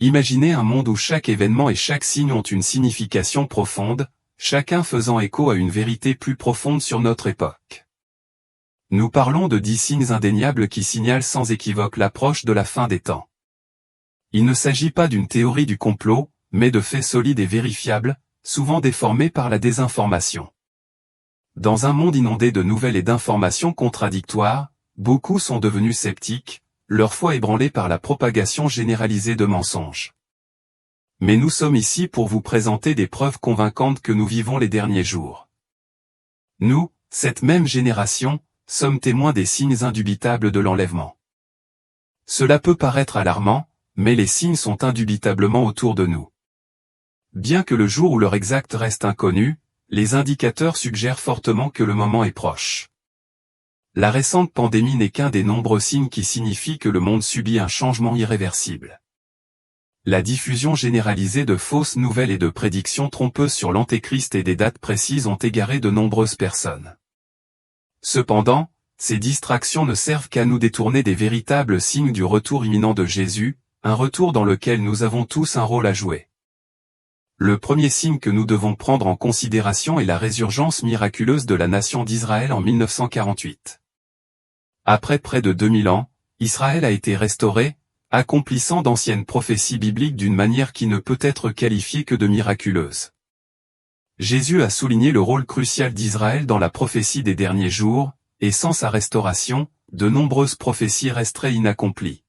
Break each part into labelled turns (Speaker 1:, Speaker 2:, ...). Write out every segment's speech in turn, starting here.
Speaker 1: Imaginez un monde où chaque événement et chaque signe ont une signification profonde, chacun faisant écho à une vérité plus profonde sur notre époque. Nous parlons de 10 signes indéniables qui signalent sans équivoque l'approche de la fin des temps. Il ne s'agit pas d'une théorie du complot, mais de faits solides et vérifiables, souvent déformés par la désinformation. Dans un monde inondé de nouvelles et d'informations contradictoires, beaucoup sont devenus sceptiques, leur foi ébranlée par la propagation généralisée de mensonges. Mais nous sommes ici pour vous présenter des preuves convaincantes que nous vivons les derniers jours. Nous, cette même génération, sommes témoins des signes indubitables de l'enlèvement. Cela peut paraître alarmant, mais les signes sont indubitablement autour de nous. Bien que le jour ou l'heure exacte reste inconnu, les indicateurs suggèrent fortement que le moment est proche. La récente pandémie n'est qu'un des nombreux signes qui signifient que le monde subit un changement irréversible. La diffusion généralisée de fausses nouvelles et de prédictions trompeuses sur l'Antéchrist et des dates précises ont égaré de nombreuses personnes. Cependant, ces distractions ne servent qu'à nous détourner des véritables signes du retour imminent de Jésus, un retour dans lequel nous avons tous un rôle à jouer. Le premier signe que nous devons prendre en considération est la résurgence miraculeuse de la nation d'Israël en 1948. Après près de 2000 ans, Israël a été restauré, accomplissant d'anciennes prophéties bibliques d'une manière qui ne peut être qualifiée que de miraculeuse. Jésus a souligné le rôle crucial d'Israël dans la prophétie des derniers jours, et sans sa restauration, de nombreuses prophéties resteraient inaccomplies.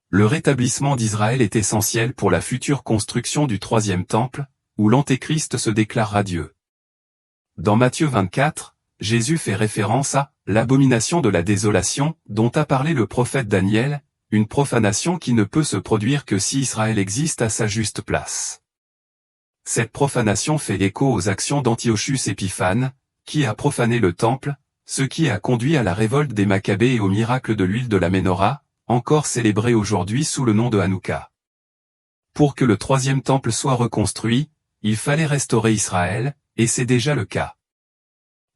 Speaker 1: Le rétablissement d'Israël est essentiel pour la future construction du troisième temple, où l'Antéchrist se déclarera Dieu. Dans Matthieu 24, Jésus fait référence à « l'abomination de la désolation » dont a parlé le prophète Daniel, une profanation qui ne peut se produire que si Israël existe à sa juste place. Cette profanation fait écho aux actions d'Antiochus Épiphane, qui a profané le temple, ce qui a conduit à la révolte des Maccabées et au miracle de l'huile de la Ménorah, encore célébré aujourd'hui sous le nom de Hanouka. Pour que le troisième temple soit reconstruit, il fallait restaurer Israël, et c'est déjà le cas.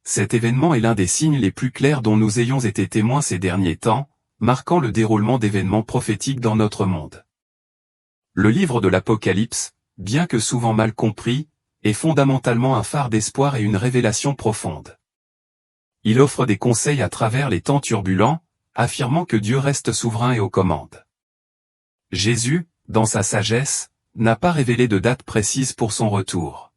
Speaker 1: Cet événement est l'un des signes les plus clairs dont nous ayons été témoins ces derniers temps, marquant le déroulement d'événements prophétiques dans notre monde. Le livre de l'Apocalypse, bien que souvent mal compris, est fondamentalement un phare d'espoir et une révélation profonde. Il offre des conseils à travers les temps turbulents, affirmant que Dieu reste souverain et aux commandes. Jésus, dans sa sagesse, n'a pas révélé de date précise pour son retour.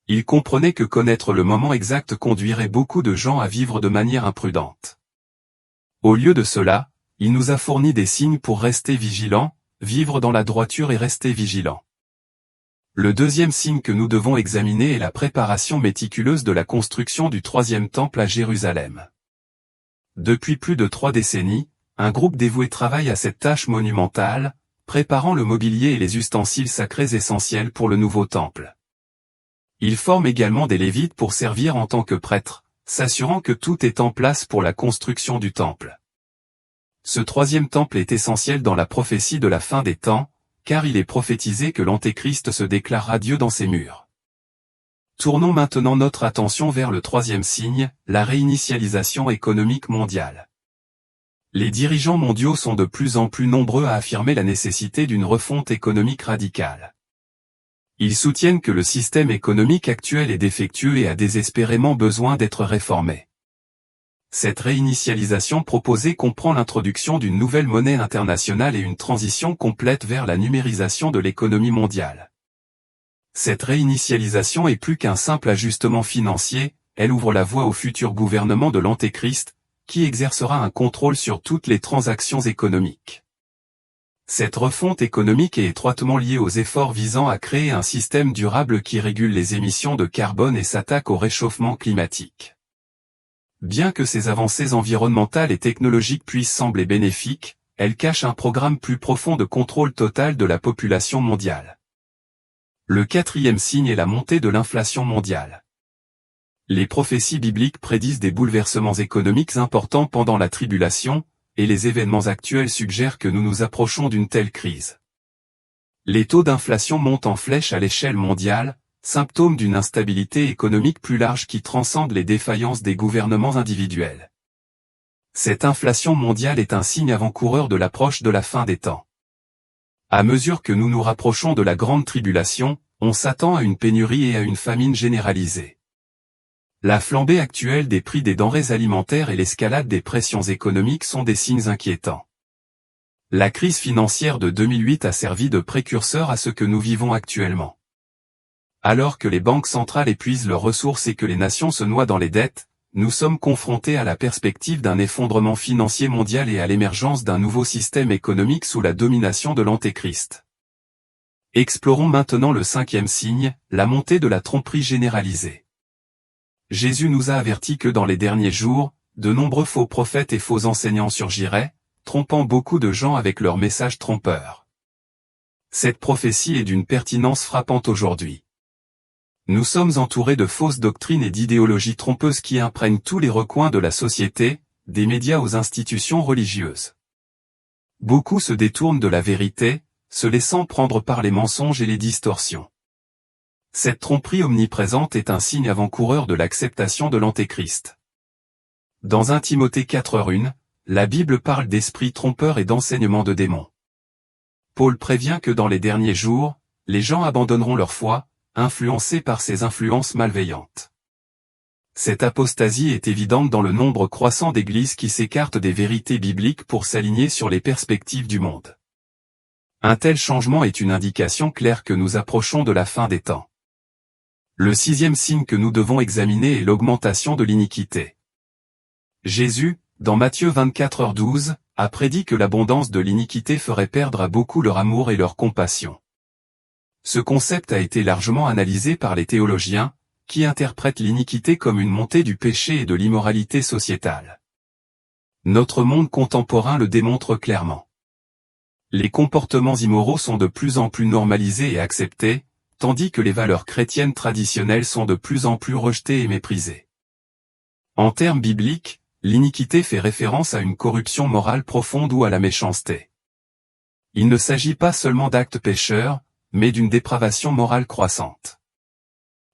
Speaker 1: Il comprenait que connaître le moment exact conduirait beaucoup de gens à vivre de manière imprudente. Au lieu de cela, il nous a fourni des signes pour rester vigilants, vivre dans la droiture et rester vigilants. Le deuxième signe que nous devons examiner est la préparation méticuleuse de la construction du troisième temple à Jérusalem. Depuis plus de 3 décennies, un groupe dévoué travaille à cette tâche monumentale, préparant le mobilier et les ustensiles sacrés essentiels pour le nouveau temple. Il forme également des Lévites pour servir en tant que prêtres, s'assurant que tout est en place pour la construction du temple. Ce troisième temple est essentiel dans la prophétie de la fin des temps, car il est prophétisé que l'Antéchrist se déclarera Dieu dans ses murs. Tournons maintenant notre attention vers le troisième signe, la réinitialisation économique mondiale. Les dirigeants mondiaux sont de plus en plus nombreux à affirmer la nécessité d'une refonte économique radicale. Ils soutiennent que le système économique actuel est défectueux et a désespérément besoin d'être réformé. Cette réinitialisation proposée comprend l'introduction d'une nouvelle monnaie internationale et une transition complète vers la numérisation de l'économie mondiale. Cette réinitialisation est plus qu'un simple ajustement financier, elle ouvre la voie au futur gouvernement de l'Antéchrist, qui exercera un contrôle sur toutes les transactions économiques. Cette refonte économique est étroitement liée aux efforts visant à créer un système durable qui régule les émissions de carbone et s'attaque au réchauffement climatique. Bien que ces avancées environnementales et technologiques puissent sembler bénéfiques, elles cachent un programme plus profond de contrôle total de la population mondiale. Le quatrième signe est la montée de l'inflation mondiale. Les prophéties bibliques prédisent des bouleversements économiques importants pendant la tribulation, et les événements actuels suggèrent que nous nous approchons d'une telle crise. Les taux d'inflation montent en flèche à l'échelle mondiale, symptôme d'une instabilité économique plus large qui transcende les défaillances des gouvernements individuels. Cette inflation mondiale est un signe avant-coureur de l'approche de la fin des temps. À mesure que nous nous rapprochons de la grande tribulation, on s'attend à une pénurie et à une famine généralisée. La flambée actuelle des prix des denrées alimentaires et l'escalade des pressions économiques sont des signes inquiétants. La crise financière de 2008 a servi de précurseur à ce que nous vivons actuellement. Alors que les banques centrales épuisent leurs ressources et que les nations se noient dans les dettes, nous sommes confrontés à la perspective d'un effondrement financier mondial et à l'émergence d'un nouveau système économique sous la domination de l'Antéchrist. Explorons maintenant le 5e signe, la montée de la tromperie généralisée. Jésus nous a averti que dans les derniers jours, de nombreux faux prophètes et faux enseignants surgiraient, trompant beaucoup de gens avec leurs messages trompeurs. Cette prophétie est d'une pertinence frappante aujourd'hui. Nous sommes entourés de fausses doctrines et d'idéologies trompeuses qui imprègnent tous les recoins de la société, des médias aux institutions religieuses. Beaucoup se détournent de la vérité, se laissant prendre par les mensonges et les distorsions. Cette tromperie omniprésente est un signe avant-coureur de l'acceptation de l'Antéchrist. Dans 1 Timothée 4:1, la Bible parle d'esprits trompeurs et d'enseignements de démons. Paul prévient que dans les derniers jours, les gens abandonneront leur foi, influencés par ces influences malveillantes. Cette apostasie est évidente dans le nombre croissant d'églises qui s'écartent des vérités bibliques pour s'aligner sur les perspectives du monde. Un tel changement est une indication claire que nous approchons de la fin des temps. Le 6e signe que nous devons examiner est l'augmentation de l'iniquité. Jésus, dans Matthieu 24:12, a prédit que l'abondance de l'iniquité ferait perdre à beaucoup leur amour et leur compassion. Ce concept a été largement analysé par les théologiens, qui interprètent l'iniquité comme une montée du péché et de l'immoralité sociétale. Notre monde contemporain le démontre clairement. Les comportements immoraux sont de plus en plus normalisés et acceptés, tandis que les valeurs chrétiennes traditionnelles sont de plus en plus rejetées et méprisées. En termes bibliques, l'iniquité fait référence à une corruption morale profonde ou à la méchanceté. Il ne s'agit pas seulement d'actes pécheurs, mais d'une dépravation morale croissante.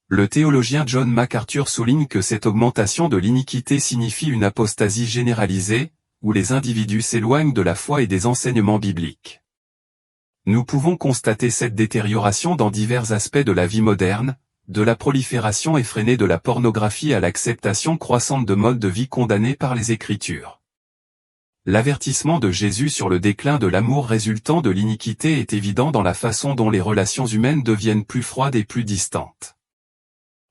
Speaker 1: Le théologien John MacArthur souligne que cette augmentation de l'iniquité signifie une apostasie généralisée, où les individus s'éloignent de la foi et des enseignements bibliques. Nous pouvons constater cette détérioration dans divers aspects de la vie moderne, de la prolifération effrénée de la pornographie à l'acceptation croissante de modes de vie condamnés par les Écritures. L'avertissement de Jésus sur le déclin de l'amour résultant de l'iniquité est évident dans la façon dont les relations humaines deviennent plus froides et plus distantes.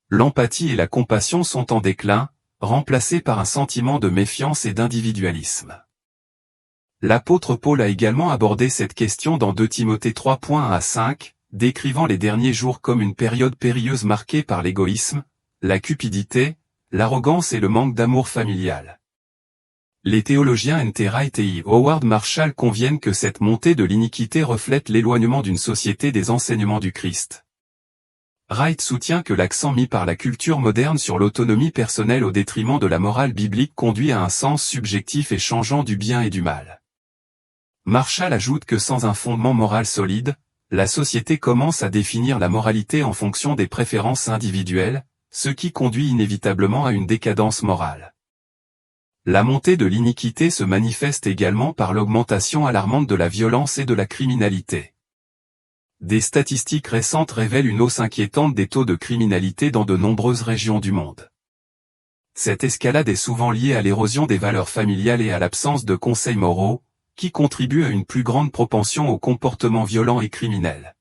Speaker 1: L'empathie et la compassion sont en déclin, remplacées par un sentiment de méfiance et d'individualisme. L'apôtre Paul a également abordé cette question dans 2 Timothée 3:1-5, décrivant les derniers jours comme une période périlleuse marquée par l'égoïsme, la cupidité, l'arrogance et le manque d'amour familial. Les théologiens N.T. Wright et Howard Marshall conviennent que cette montée de l'iniquité reflète l'éloignement d'une société des enseignements du Christ. Wright soutient que l'accent mis par la culture moderne sur l'autonomie personnelle au détriment de la morale biblique conduit à un sens subjectif et changeant du bien et du mal. Marshall ajoute que sans un fondement moral solide, la société commence à définir la moralité en fonction des préférences individuelles, ce qui conduit inévitablement à une décadence morale. La montée de l'iniquité se manifeste également par l'augmentation alarmante de la violence et de la criminalité. Des statistiques récentes révèlent une hausse inquiétante des taux de criminalité dans de nombreuses régions du monde. Cette escalade est souvent liée à l'érosion des valeurs familiales et à l'absence de conseils moraux, qui contribuent à une plus grande propension aux comportements violents et criminels.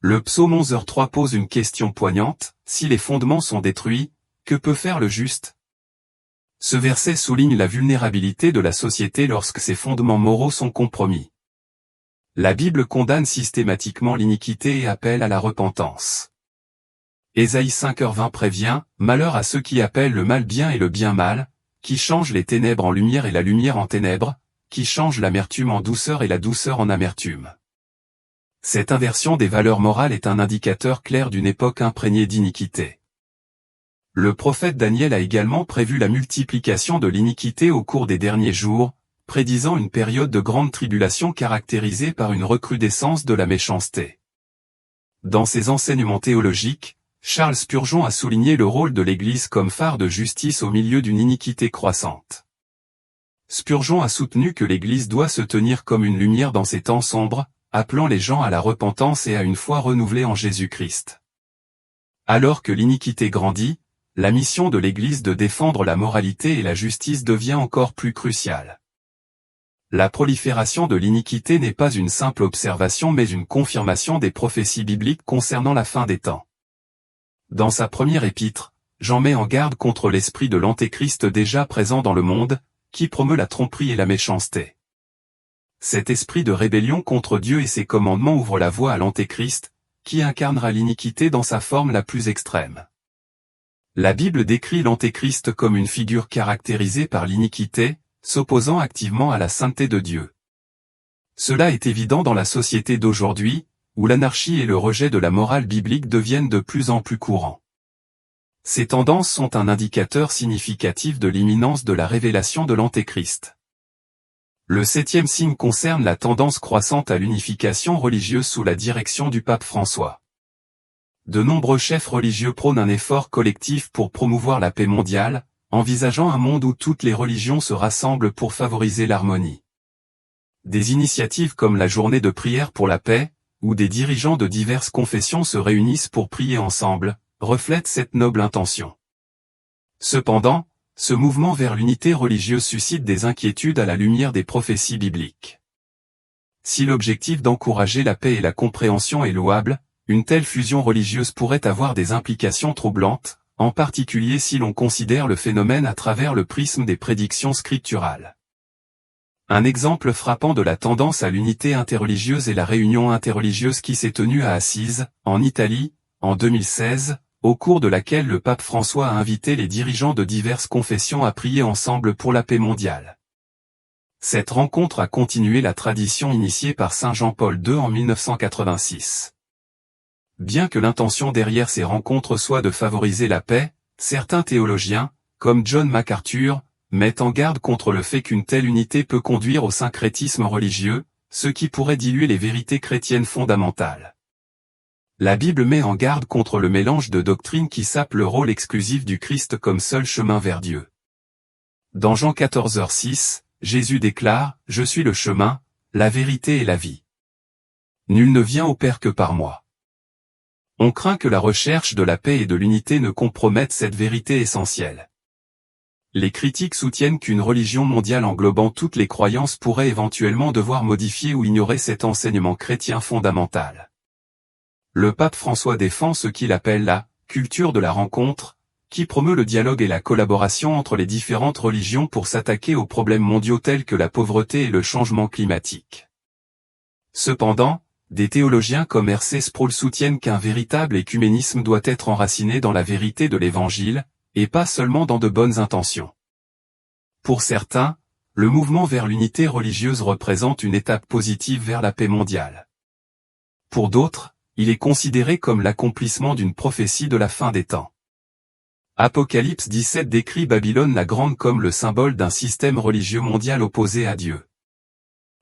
Speaker 1: Le psaume 11:3 pose une question poignante, si les fondements sont détruits, que peut faire le juste ? Ce verset souligne la vulnérabilité de la société lorsque ses fondements moraux sont compromis. La Bible condamne systématiquement l'iniquité et appelle à la repentance. Ésaïe 5:20 prévient, « Malheur à ceux qui appellent le mal bien et le bien mal, qui changent les ténèbres en lumière et la lumière en ténèbres, qui changent l'amertume en douceur et la douceur en amertume. » Cette inversion des valeurs morales est un indicateur clair d'une époque imprégnée d'iniquité. Le prophète Daniel a également prévu la multiplication de l'iniquité au cours des derniers jours, prédisant une période de grande tribulation caractérisée par une recrudescence de la méchanceté. Dans ses enseignements théologiques, Charles Spurgeon a souligné le rôle de l'Église comme phare de justice au milieu d'une iniquité croissante. Spurgeon a soutenu que l'Église doit se tenir comme une lumière dans ces temps sombres, appelant les gens à la repentance et à une foi renouvelée en Jésus-Christ. Alors que l'iniquité grandit, la mission de l'Église de défendre la moralité et la justice devient encore plus cruciale. La prolifération de l'iniquité n'est pas une simple observation mais une confirmation des prophéties bibliques concernant la fin des temps. Dans sa première épître, Jean met en garde contre l'esprit de l'antéchrist déjà présent dans le monde, qui promeut la tromperie et la méchanceté. Cet esprit de rébellion contre Dieu et ses commandements ouvre la voie à l'antéchrist, qui incarnera l'iniquité dans sa forme la plus extrême. La Bible décrit l'antéchrist comme une figure caractérisée par l'iniquité, s'opposant activement à la sainteté de Dieu. Cela est évident dans la société d'aujourd'hui, où l'anarchie et le rejet de la morale biblique deviennent de plus en plus courants. Ces tendances sont un indicateur significatif de l'imminence de la révélation de l'antéchrist. Le 7e signe concerne la tendance croissante à l'unification religieuse sous la direction du pape François. De nombreux chefs religieux prônent un effort collectif pour promouvoir la paix mondiale, envisageant un monde où toutes les religions se rassemblent pour favoriser l'harmonie. Des initiatives comme la journée de prière pour la paix, où des dirigeants de diverses confessions se réunissent pour prier ensemble, reflètent cette noble intention. Cependant, ce mouvement vers l'unité religieuse suscite des inquiétudes à la lumière des prophéties bibliques. Si l'objectif d'encourager la paix et la compréhension est louable, une telle fusion religieuse pourrait avoir des implications troublantes, en particulier si l'on considère le phénomène à travers le prisme des prédictions scripturales. Un exemple frappant de la tendance à l'unité interreligieuse est la réunion interreligieuse qui s'est tenue à Assise, en Italie, en 2016, au cours de laquelle le pape François a invité les dirigeants de diverses confessions à prier ensemble pour la paix mondiale. Cette rencontre a continué la tradition initiée par Saint Jean-Paul II en 1986. Bien que l'intention derrière ces rencontres soit de favoriser la paix, certains théologiens, comme John MacArthur, mettent en garde contre le fait qu'une telle unité peut conduire au syncrétisme religieux, ce qui pourrait diluer les vérités chrétiennes fondamentales. La Bible met en garde contre le mélange de doctrines qui sapent le rôle exclusif du Christ comme seul chemin vers Dieu. Dans Jean 14h6, Jésus déclare « Je suis le chemin, la vérité et la vie. Nul ne vient au Père que par moi. » On craint que la recherche de la paix et de l'unité ne compromette cette vérité essentielle. Les critiques soutiennent qu'une religion mondiale englobant toutes les croyances pourrait éventuellement devoir modifier ou ignorer cet enseignement chrétien fondamental. Le pape François défend ce qu'il appelle la « culture de la rencontre », qui promeut le dialogue et la collaboration entre les différentes religions pour s'attaquer aux problèmes mondiaux tels que la pauvreté et le changement climatique. Cependant, des théologiens comme R.C. Sproul soutiennent qu'un véritable écuménisme doit être enraciné dans la vérité de l'Évangile, et pas seulement dans de bonnes intentions. Pour certains, le mouvement vers l'unité religieuse représente une étape positive vers la paix mondiale. Pour d'autres, il est considéré comme l'accomplissement d'une prophétie de la fin des temps. Apocalypse 17 décrit Babylone la Grande comme le symbole d'un système religieux mondial opposé à Dieu.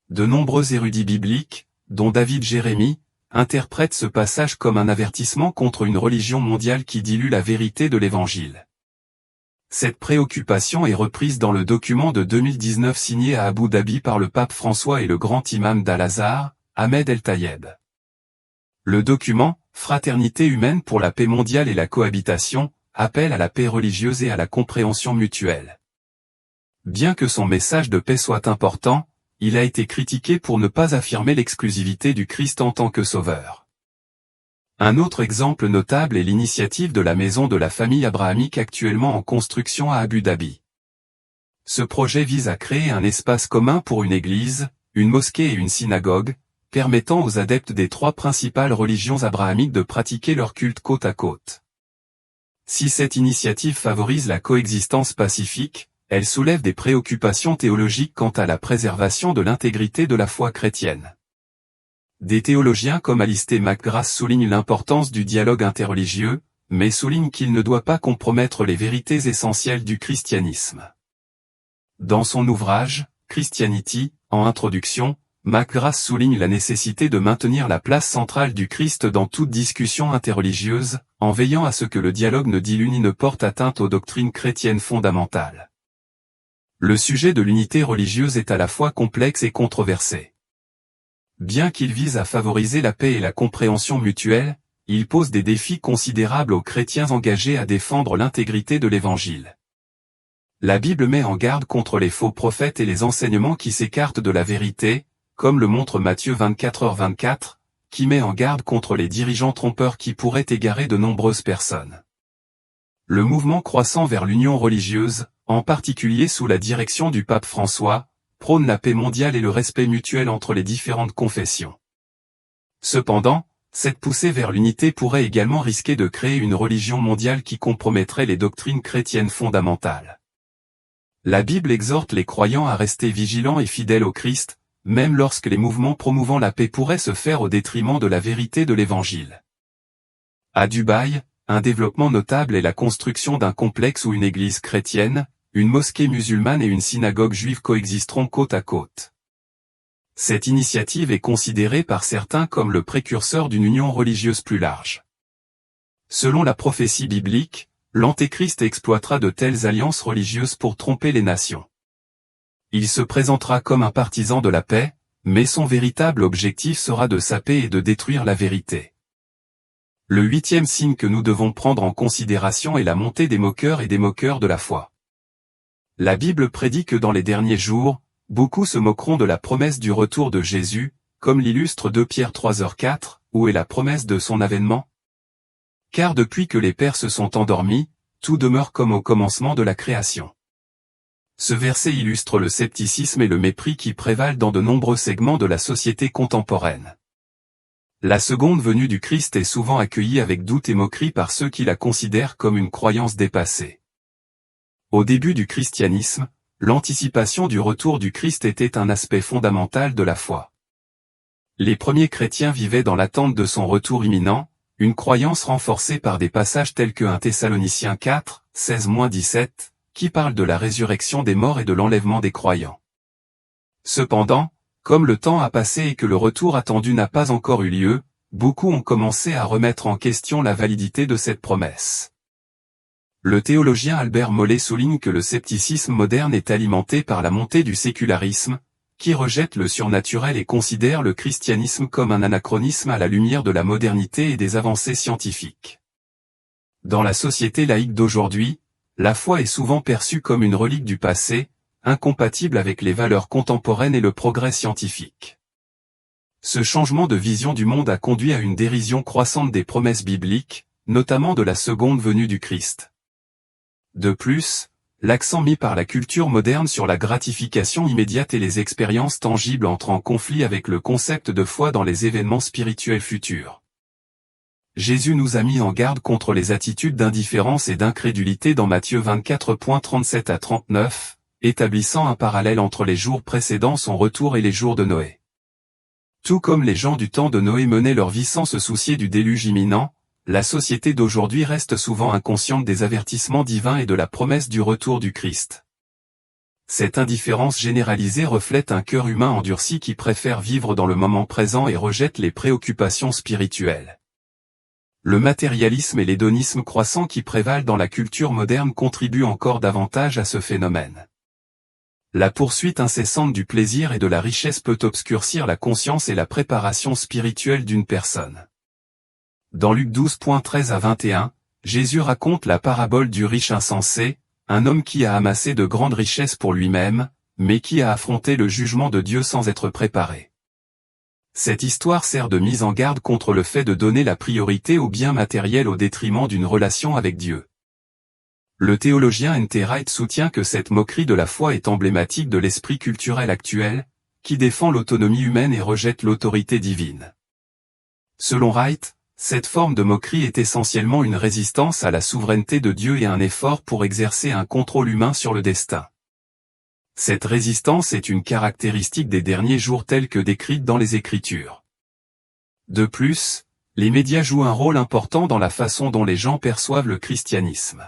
Speaker 1: De nombreux érudits bibliques, dont David Jérémie, interprètent ce passage comme un avertissement contre une religion mondiale qui dilue la vérité de l'Évangile. Cette préoccupation est reprise dans le document de 2019 signé à Abu Dhabi par le pape François et le grand imam d'Al-Azhar, Ahmed El-Tayeb. Le document « Fraternité humaine pour la paix mondiale et la cohabitation » appelle à la paix religieuse et à la compréhension mutuelle. Bien que son message de paix soit important, il a été critiqué pour ne pas affirmer l'exclusivité du Christ en tant que sauveur. Un autre exemple notable est l'initiative de la maison de la famille abrahamique actuellement en construction à Abu Dhabi. Ce projet vise à créer un espace commun pour une église, une mosquée et une synagogue, permettant aux adeptes des trois principales religions abrahamiques de pratiquer leur culte côte à côte. Si cette initiative favorise la coexistence pacifique, elle soulève des préoccupations théologiques quant à la préservation de l'intégrité de la foi chrétienne. Des théologiens comme Alistair McGrath soulignent l'importance du dialogue interreligieux, mais soulignent qu'il ne doit pas compromettre les vérités essentielles du christianisme. Dans son ouvrage, Christianity, en introduction, McGrath souligne la nécessité de maintenir la place centrale du Christ dans toute discussion interreligieuse, en veillant à ce que le dialogue ne dilue ni ne porte atteinte aux doctrines chrétiennes fondamentales. Le sujet de l'unité religieuse est à la fois complexe et controversé. Bien qu'il vise à favoriser la paix et la compréhension mutuelle, il pose des défis considérables aux chrétiens engagés à défendre l'intégrité de l'Évangile. La Bible met en garde contre les faux prophètes et les enseignements qui s'écartent de la vérité, comme le montre Matthieu 24h24, qui met en garde contre les dirigeants trompeurs qui pourraient égarer de nombreuses personnes. Le mouvement croissant vers l'union religieuse, en particulier sous la direction du pape François, prône la paix mondiale et le respect mutuel entre les différentes confessions. Cependant, cette poussée vers l'unité pourrait également risquer de créer une religion mondiale qui compromettrait les doctrines chrétiennes fondamentales. La Bible exhorte les croyants à rester vigilants et fidèles au Christ, même lorsque les mouvements promouvant la paix pourraient se faire au détriment de la vérité de l'Évangile. À Dubaï, un développement notable est la construction d'un complexe où une église chrétienne, une mosquée musulmane et une synagogue juive coexisteront côte à côte. Cette initiative est considérée par certains comme le précurseur d'une union religieuse plus large. Selon la prophétie biblique, l'Antéchrist exploitera de telles alliances religieuses pour tromper les nations. Il se présentera comme un partisan de la paix, mais son véritable objectif sera de saper et de détruire la vérité. Le 8e signe que nous devons prendre en considération est la montée des moqueurs et des moqueurs de la foi. La Bible prédit que dans les derniers jours, beaucoup se moqueront de la promesse du retour de Jésus, comme l'illustre 2 Pierre 3h4, où est la promesse de son avènement ? Car depuis que les pères se sont endormis, tout demeure comme au commencement de la création. Ce verset illustre le scepticisme et le mépris qui prévalent dans de nombreux segments de la société contemporaine. La seconde venue du Christ est souvent accueillie avec doute et moquerie par ceux qui la considèrent comme une croyance dépassée. Au début du christianisme, l'anticipation du retour du Christ était un aspect fondamental de la foi. Les premiers chrétiens vivaient dans l'attente de son retour imminent, une croyance renforcée par des passages tels que 1 Thessaloniciens 4, 16-17, qui parle de la résurrection des morts et de l'enlèvement des croyants. Cependant, comme le temps a passé et que le retour attendu n'a pas encore eu lieu, beaucoup ont commencé à remettre en question la validité de cette promesse. Le théologien Albert Mollet souligne que le scepticisme moderne est alimenté par la montée du sécularisme, qui rejette le surnaturel et considère le christianisme comme un anachronisme à la lumière de la modernité et des avancées scientifiques. Dans la société laïque d'aujourd'hui, la foi est souvent perçue comme une relique du passé, incompatible avec les valeurs contemporaines et le progrès scientifique. Ce changement de vision du monde a conduit à une dérision croissante des promesses bibliques, notamment de la seconde venue du Christ. De plus, l'accent mis par la culture moderne sur la gratification immédiate et les expériences tangibles entre en conflit avec le concept de foi dans les événements spirituels futurs. Jésus nous a mis en garde contre les attitudes d'indifférence et d'incrédulité dans Matthieu 24.37-39, établissant un parallèle entre les jours précédant son retour et les jours de Noé. Tout comme les gens du temps de Noé menaient leur vie sans se soucier du déluge imminent, la société d'aujourd'hui reste souvent inconsciente des avertissements divins et de la promesse du retour du Christ. Cette indifférence généralisée reflète un cœur humain endurci qui préfère vivre dans le moment présent et rejette les préoccupations spirituelles. Le matérialisme et l'hédonisme croissant qui prévalent dans la culture moderne contribuent encore davantage à ce phénomène. La poursuite incessante du plaisir et de la richesse peut obscurcir la conscience et la préparation spirituelle d'une personne. Dans Luc 12.13-21, Jésus raconte la parabole du riche insensé, un homme qui a amassé de grandes richesses pour lui-même, mais qui a affronté le jugement de Dieu sans être préparé. Cette histoire sert de mise en garde contre le fait de donner la priorité aux biens matériels au détriment d'une relation avec Dieu. Le théologien N.T. Wright soutient que cette moquerie de la foi est emblématique de l'esprit culturel actuel, qui défend l'autonomie humaine et rejette l'autorité divine. Selon Wright, cette forme de moquerie est essentiellement une résistance à la souveraineté de Dieu et un effort pour exercer un contrôle humain sur le destin. Cette résistance est une caractéristique des derniers jours telle que décrite dans les Écritures. De plus, les médias jouent un rôle important dans la façon dont les gens perçoivent le christianisme.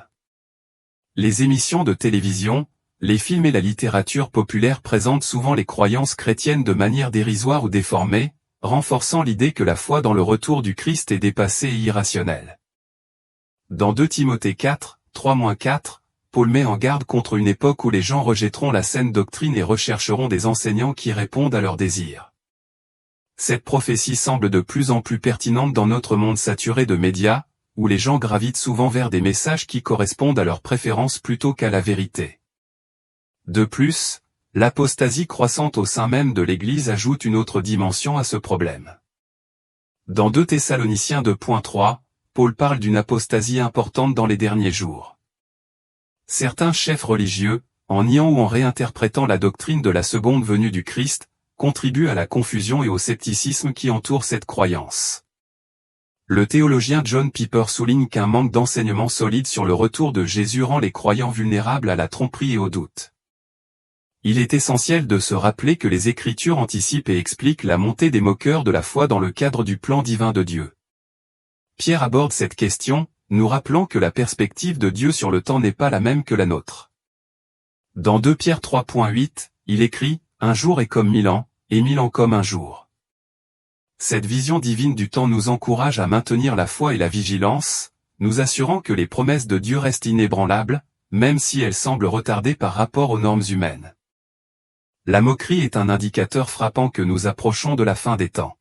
Speaker 1: Les émissions de télévision, les films et la littérature populaire présentent souvent les croyances chrétiennes de manière dérisoire ou déformée, renforçant l'idée que la foi dans le retour du Christ est dépassée et irrationnelle. Dans 2 Timothée 4, 3-4, Paul met en garde contre une époque où les gens rejetteront la saine doctrine et rechercheront des enseignants qui répondent à leurs désirs. Cette prophétie semble de plus en plus pertinente dans notre monde saturé de médias, où les gens gravitent souvent vers des messages qui correspondent à leurs préférences plutôt qu'à la vérité. De plus, l'apostasie croissante au sein même de l'Église ajoute une autre dimension à ce problème. Dans 2 Thessaloniciens 2.3, Paul parle d'une apostasie importante dans les derniers jours. Certains chefs religieux, en niant ou en réinterprétant la doctrine de la seconde venue du Christ, contribuent à la confusion et au scepticisme qui entoure cette croyance. Le théologien John Piper souligne qu'un manque d'enseignement solide sur le retour de Jésus rend les croyants vulnérables à la tromperie et au doute. Il est essentiel de se rappeler que les Écritures anticipent et expliquent la montée des moqueurs de la foi dans le cadre du plan divin de Dieu. Pierre aborde cette question, nous rappelant que la perspective de Dieu sur le temps n'est pas la même que la nôtre. Dans 2 Pierre 3.8, il écrit « Un jour est comme 1000 ans, et 1000 ans comme un jour ». Cette vision divine du temps nous encourage à maintenir la foi et la vigilance, nous assurant que les promesses de Dieu restent inébranlables, même si elles semblent retardées par rapport aux normes humaines. La moquerie est un indicateur frappant que nous approchons de la fin des temps.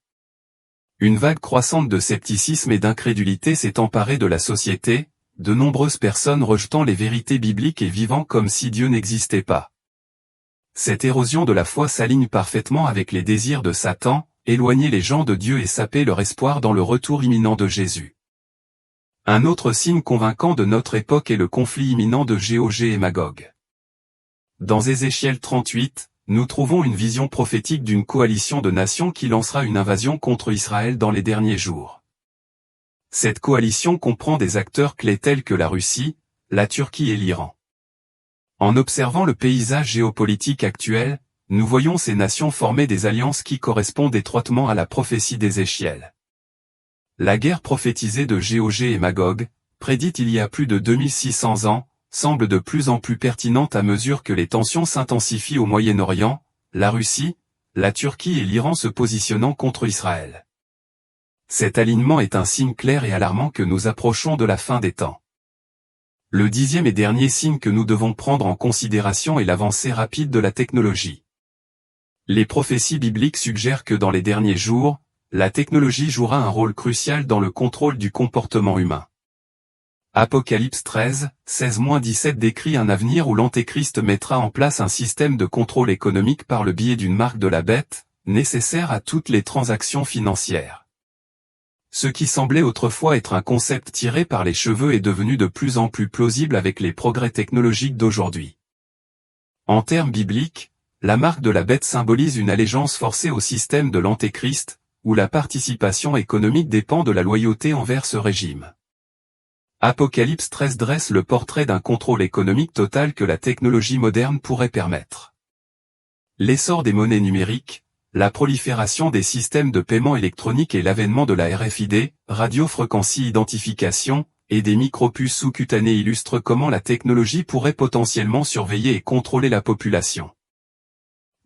Speaker 1: Une vague croissante de scepticisme et d'incrédulité s'est emparée de la société, de nombreuses personnes rejetant les vérités bibliques et vivant comme si Dieu n'existait pas. Cette érosion de la foi s'aligne parfaitement avec les désirs de Satan, éloigner les gens de Dieu et saper leur espoir dans le retour imminent de Jésus. Un autre signe convaincant de notre époque est le conflit imminent de Gog et Magog. Dans Ézéchiel 38, nous trouvons une vision prophétique d'une coalition de nations qui lancera une invasion contre Israël dans les derniers jours. Cette coalition comprend des acteurs clés tels que la Russie, la Turquie et l'Iran. En observant le paysage géopolitique actuel, nous voyons ces nations former des alliances qui correspondent étroitement à la prophétie d'Ézéchiel. La guerre prophétisée de Gog et Magog, prédite il y a plus de 2600 ans, semble de plus en plus pertinente à mesure que les tensions s'intensifient au Moyen-Orient, la Russie, la Turquie et l'Iran se positionnant contre Israël. Cet alignement est un signe clair et alarmant que nous approchons de la fin des temps. Le 10e et dernier signe que nous devons prendre en considération est l'avancée rapide de la technologie. Les prophéties bibliques suggèrent que dans les derniers jours, la technologie jouera un rôle crucial dans le contrôle du comportement humain. Apocalypse 13, 16-17 décrit un avenir où l'Antéchrist mettra en place un système de contrôle économique par le biais d'une marque de la bête, nécessaire à toutes les transactions financières. Ce qui semblait autrefois être un concept tiré par les cheveux est devenu de plus en plus plausible avec les progrès technologiques d'aujourd'hui. En termes bibliques, la marque de la bête symbolise une allégeance forcée au système de l'Antéchrist, où la participation économique dépend de la loyauté envers ce régime. Apocalypse 13 dresse le portrait d'un contrôle économique total que la technologie moderne pourrait permettre. L'essor des monnaies numériques, la prolifération des systèmes de paiement électronique et l'avènement de la RFID, Radio-Frequency Identification, et des micropuces sous-cutanées illustrent comment la technologie pourrait potentiellement surveiller et contrôler la population.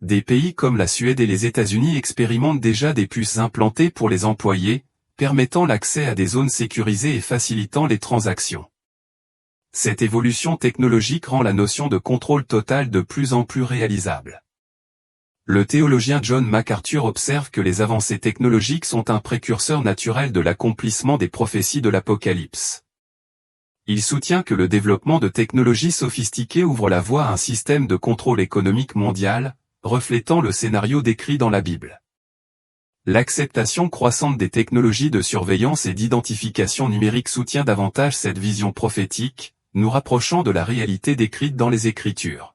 Speaker 1: Des pays comme la Suède et les États-Unis expérimentent déjà des puces implantées pour les employés, permettant l'accès à des zones sécurisées et facilitant les transactions. Cette évolution technologique rend la notion de contrôle total de plus en plus réalisable. Le théologien John MacArthur observe que les avancées technologiques sont un précurseur naturel de l'accomplissement des prophéties de l'Apocalypse. Il soutient que le développement de technologies sophistiquées ouvre la voie à un système de contrôle économique mondial, reflétant le scénario décrit dans la Bible. L'acceptation croissante des technologies de surveillance et d'identification numérique soutient davantage cette vision prophétique, nous rapprochant de la réalité décrite dans les Écritures.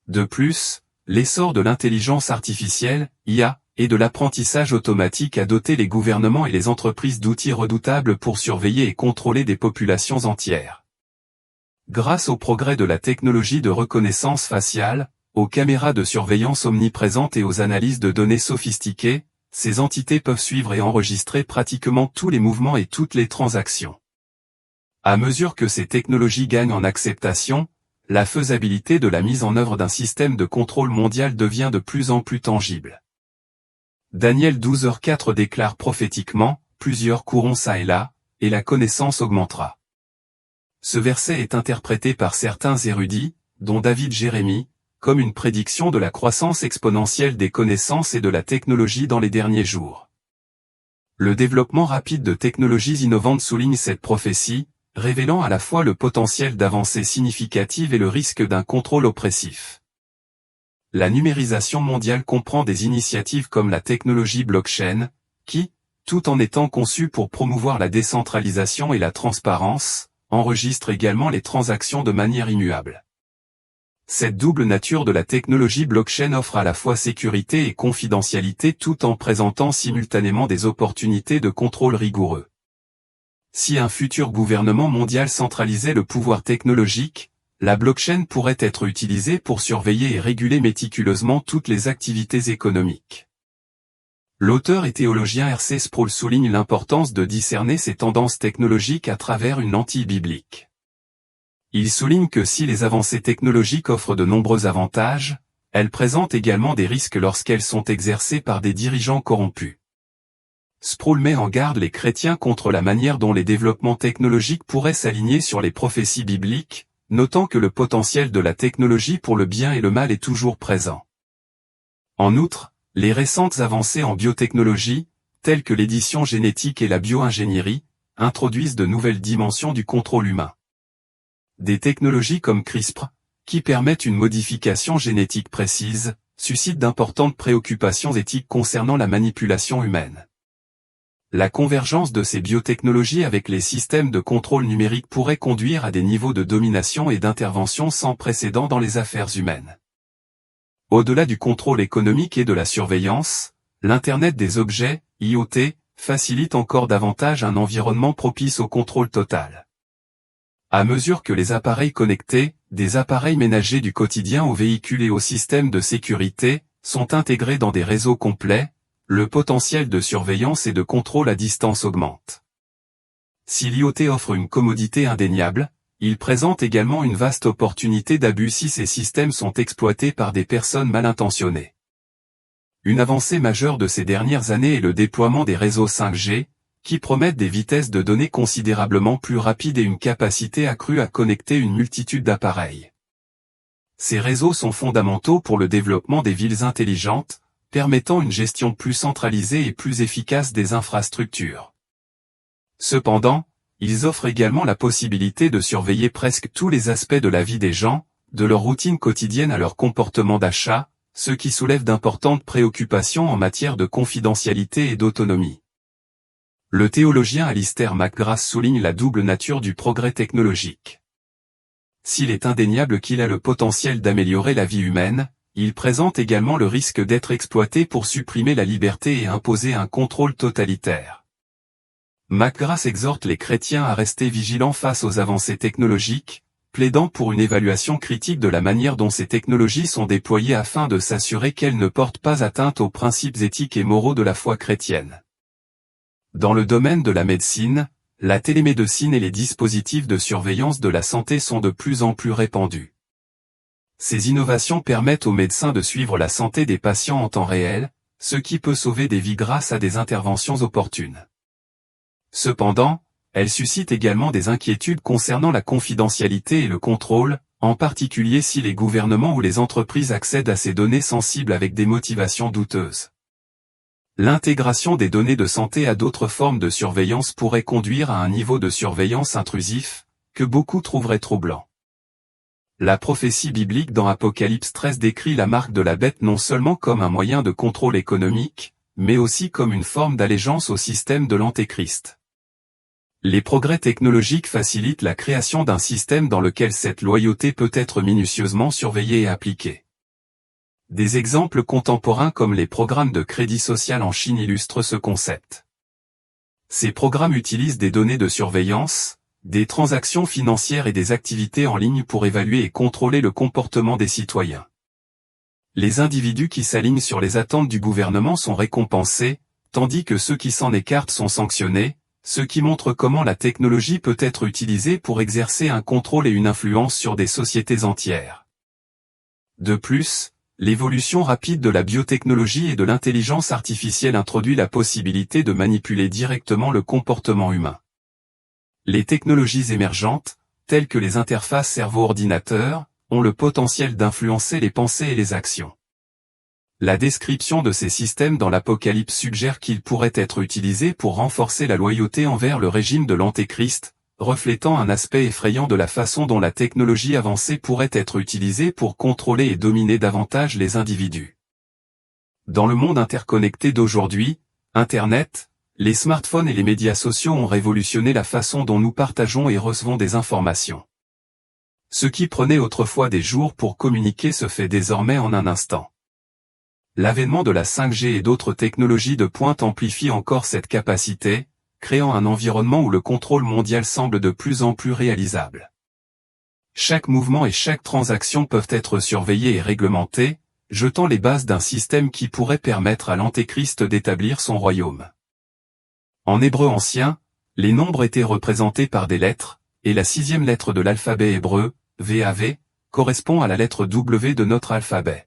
Speaker 1: De plus, l'essor de l'intelligence artificielle, IA, et de l'apprentissage automatique a doté les gouvernements et les entreprises d'outils redoutables pour surveiller et contrôler des populations entières. Grâce au progrès de la technologie de reconnaissance faciale, aux caméras de surveillance omniprésentes et aux analyses de données sophistiquées, ces entités peuvent suivre et enregistrer pratiquement tous les mouvements et toutes les transactions. À mesure que ces technologies gagnent en acceptation, la faisabilité de la mise en œuvre d'un système de contrôle mondial devient de plus en plus tangible. Daniel 12h4 déclare prophétiquement, plusieurs courront çà et là, et la connaissance augmentera. Ce verset est interprété par certains érudits, dont David Jérémie, comme une prédiction de la croissance exponentielle des connaissances et de la technologie dans les derniers jours. Le développement rapide de technologies innovantes souligne cette prophétie, révélant à la fois le potentiel d'avancées significatives et le risque d'un contrôle oppressif. La numérisation mondiale comprend des initiatives comme la technologie blockchain, qui, tout en étant conçue pour promouvoir la décentralisation et la transparence, enregistre également les transactions de manière immuable. Cette double nature de la technologie blockchain offre à la fois sécurité et confidentialité tout en présentant simultanément des opportunités de contrôle rigoureux. Si un futur gouvernement mondial centralisait le pouvoir technologique, la blockchain pourrait être utilisée pour surveiller et réguler méticuleusement toutes les activités économiques. L'auteur et théologien R.C. Sproul souligne l'importance de discerner ces tendances technologiques à travers une lentille biblique. Il souligne que si les avancées technologiques offrent de nombreux avantages, elles présentent également des risques lorsqu'elles sont exercées par des dirigeants corrompus. Sproul met en garde les chrétiens contre la manière dont les développements technologiques pourraient s'aligner sur les prophéties bibliques, notant que le potentiel de la technologie pour le bien et le mal est toujours présent. En outre, les récentes avancées en biotechnologie, telles que l'édition génétique et la bio-ingénierie, introduisent de nouvelles dimensions du contrôle humain. Des technologies comme CRISPR, qui permettent une modification génétique précise, suscitent d'importantes préoccupations éthiques concernant la manipulation humaine. La convergence de ces biotechnologies avec les systèmes de contrôle numérique pourrait conduire à des niveaux de domination et d'intervention sans précédent dans les affaires humaines. Au-delà du contrôle économique et de la surveillance, l'Internet des objets, IoT, facilite encore davantage un environnement propice au contrôle total. À mesure que les appareils connectés, des appareils ménagers du quotidien aux véhicules et aux systèmes de sécurité, sont intégrés dans des réseaux complets, le potentiel de surveillance et de contrôle à distance augmente. Si l'IoT offre une commodité indéniable, il présente également une vaste opportunité d'abus si ces systèmes sont exploités par des personnes mal intentionnées. Une avancée majeure de ces dernières années est le déploiement des réseaux 5G, qui promettent des vitesses de données considérablement plus rapides et une capacité accrue à connecter une multitude d'appareils. Ces réseaux sont fondamentaux pour le développement des villes intelligentes, permettant une gestion plus centralisée et plus efficace des infrastructures. Cependant, ils offrent également la possibilité de surveiller presque tous les aspects de la vie des gens, de leur routine quotidienne à leur comportement d'achat, ce qui soulève d'importantes préoccupations en matière de confidentialité et d'autonomie. Le théologien Alistair McGrath souligne la double nature du progrès technologique. S'il est indéniable qu'il a le potentiel d'améliorer la vie humaine, il présente également le risque d'être exploité pour supprimer la liberté et imposer un contrôle totalitaire. McGrath exhorte les chrétiens à rester vigilants face aux avancées technologiques, plaidant pour une évaluation critique de la manière dont ces technologies sont déployées afin de s'assurer qu'elles ne portent pas atteinte aux principes éthiques et moraux de la foi chrétienne. Dans le domaine de la médecine, la télémédecine et les dispositifs de surveillance de la santé sont de plus en plus répandus. Ces innovations permettent aux médecins de suivre la santé des patients en temps réel, ce qui peut sauver des vies grâce à des interventions opportunes. Cependant, elles suscitent également des inquiétudes concernant la confidentialité et le contrôle, en particulier si les gouvernements ou les entreprises accèdent à ces données sensibles avec des motivations douteuses. L'intégration des données de santé à d'autres formes de surveillance pourrait conduire à un niveau de surveillance intrusif, que beaucoup trouveraient troublant. La prophétie biblique dans Apocalypse 13 décrit la marque de la bête non seulement comme un moyen de contrôle économique, mais aussi comme une forme d'allégeance au système de l'Antéchrist. Les progrès technologiques facilitent la création d'un système dans lequel cette loyauté peut être minutieusement surveillée et appliquée. Des exemples contemporains comme les programmes de crédit social en Chine illustrent ce concept. Ces programmes utilisent des données de surveillance, des transactions financières et des activités en ligne pour évaluer et contrôler le comportement des citoyens. Les individus qui s'alignent sur les attentes du gouvernement sont récompensés, tandis que ceux qui s'en écartent sont sanctionnés, ce qui montre comment la technologie peut être utilisée pour exercer un contrôle et une influence sur des sociétés entières. De plus, l'évolution rapide de la biotechnologie et de l'intelligence artificielle introduit la possibilité de manipuler directement le comportement humain. Les technologies émergentes, telles que les interfaces cerveau-ordinateur, ont le potentiel d'influencer les pensées et les actions. La description de ces systèmes dans l'Apocalypse suggère qu'ils pourraient être utilisés pour renforcer la loyauté envers le régime de l'Antéchrist, reflétant un aspect effrayant de la façon dont la technologie avancée pourrait être utilisée pour contrôler et dominer davantage les individus. Dans le monde interconnecté d'aujourd'hui, Internet, les smartphones et les médias sociaux ont révolutionné la façon dont nous partageons et recevons des informations. Ce qui prenait autrefois des jours pour communiquer se fait désormais en un instant. L'avènement de la 5G et d'autres technologies de pointe amplifie encore cette capacité, créant un environnement où le contrôle mondial semble de plus en plus réalisable. Chaque mouvement et chaque transaction peuvent être surveillés et réglementés, jetant les bases d'un système qui pourrait permettre à l'Antéchrist d'établir son royaume. En hébreu ancien, les nombres étaient représentés par des lettres, et la 6e lettre de l'alphabet hébreu, VAV, correspond à la lettre W de notre alphabet.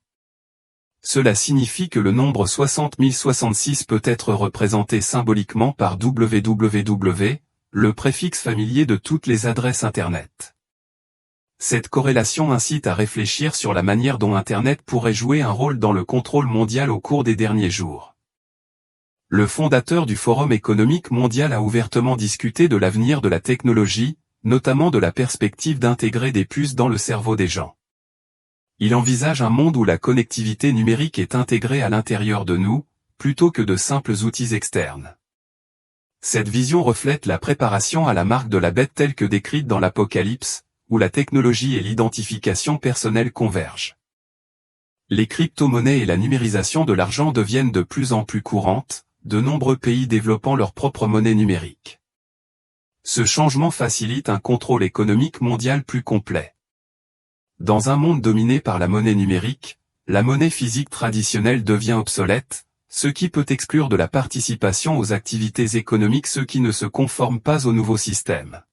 Speaker 1: Cela signifie que le nombre 60 066 peut être représenté symboliquement par www, le préfixe familier de toutes les adresses Internet. Cette corrélation incite à réfléchir sur la manière dont Internet pourrait jouer un rôle dans le contrôle mondial au cours des derniers jours. Le fondateur du Forum économique mondial a ouvertement discuté de l'avenir de la technologie, notamment de la perspective d'intégrer des puces dans le cerveau des gens. Il envisage un monde où la connectivité numérique est intégrée à l'intérieur de nous, plutôt que de simples outils externes. Cette vision reflète la préparation à la marque de la bête telle que décrite dans l'Apocalypse, où la technologie et l'identification personnelle convergent. Les crypto-monnaies et la numérisation de l'argent deviennent de plus en plus courantes, de nombreux pays développant leur propre monnaie numérique. Ce changement facilite un contrôle économique mondial plus complet. Dans un monde dominé par la monnaie numérique, la monnaie physique traditionnelle devient obsolète, ce qui peut exclure de la participation aux activités économiques ceux qui ne se conforment pas au nouveau système.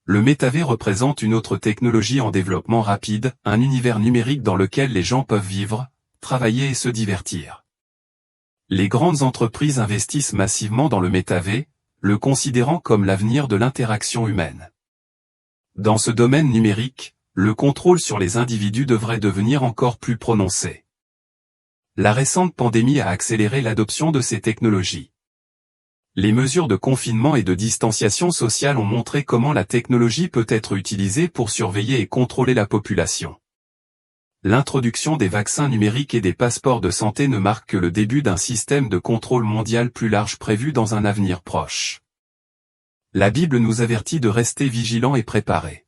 Speaker 1: Le métavers représente une autre technologie en développement rapide, un univers numérique dans lequel les gens peuvent vivre, travailler et se divertir. Les grandes entreprises investissent massivement dans le métavers, le considérant comme l'avenir de l'interaction humaine. Dans ce domaine numérique, le contrôle sur les individus devrait devenir encore plus prononcé. La récente pandémie a accéléré l'adoption de ces technologies. Les mesures de confinement et de distanciation sociale ont montré comment la technologie peut être utilisée pour surveiller et contrôler la population. L'introduction des vaccins numériques et des passeports de santé ne marque que le début d'un système de contrôle mondial plus large prévu dans un avenir proche. La Bible nous avertit de rester vigilants et préparés.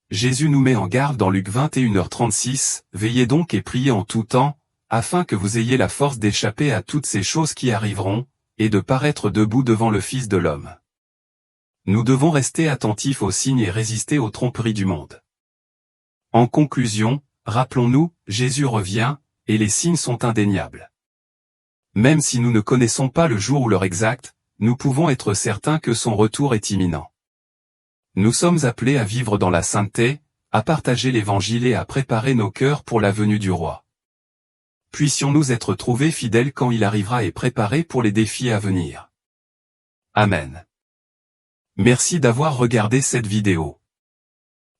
Speaker 1: Jésus nous met en garde dans Luc 21h36, « Veillez donc et priez en tout temps, afin que vous ayez la force d'échapper à toutes ces choses qui arriveront, et de paraître debout devant le Fils de l'homme. » Nous devons rester attentifs aux signes et résister aux tromperies du monde. En conclusion, rappelons-nous, Jésus revient, et les signes sont indéniables. Même si nous ne connaissons pas le jour ou l'heure exacte, nous pouvons être certains que son retour est imminent. Nous sommes appelés à vivre dans la sainteté, à partager l'Évangile et à préparer nos cœurs pour la venue du Roi. Puissions-nous être trouvés fidèles quand il arrivera et préparés pour les défis à venir. Amen. Merci d'avoir regardé cette vidéo.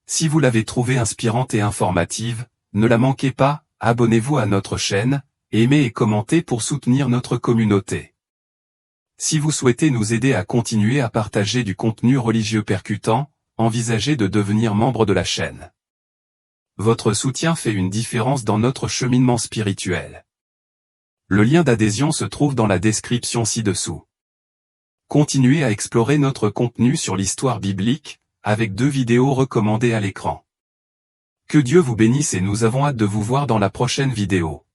Speaker 1: Si vous l'avez trouvée inspirante et informative, ne la manquez pas, abonnez-vous à notre chaîne, aimez et commentez pour soutenir notre communauté. Si vous souhaitez nous aider à continuer à partager du contenu religieux percutant, envisagez de devenir membre de la chaîne. Votre soutien fait une différence dans notre cheminement spirituel. Le lien d'adhésion se trouve dans la description ci-dessous. Continuez à explorer notre contenu sur l'histoire biblique, avec 2 vidéos recommandées à l'écran. Que Dieu vous bénisse et nous avons hâte de vous voir dans la prochaine vidéo.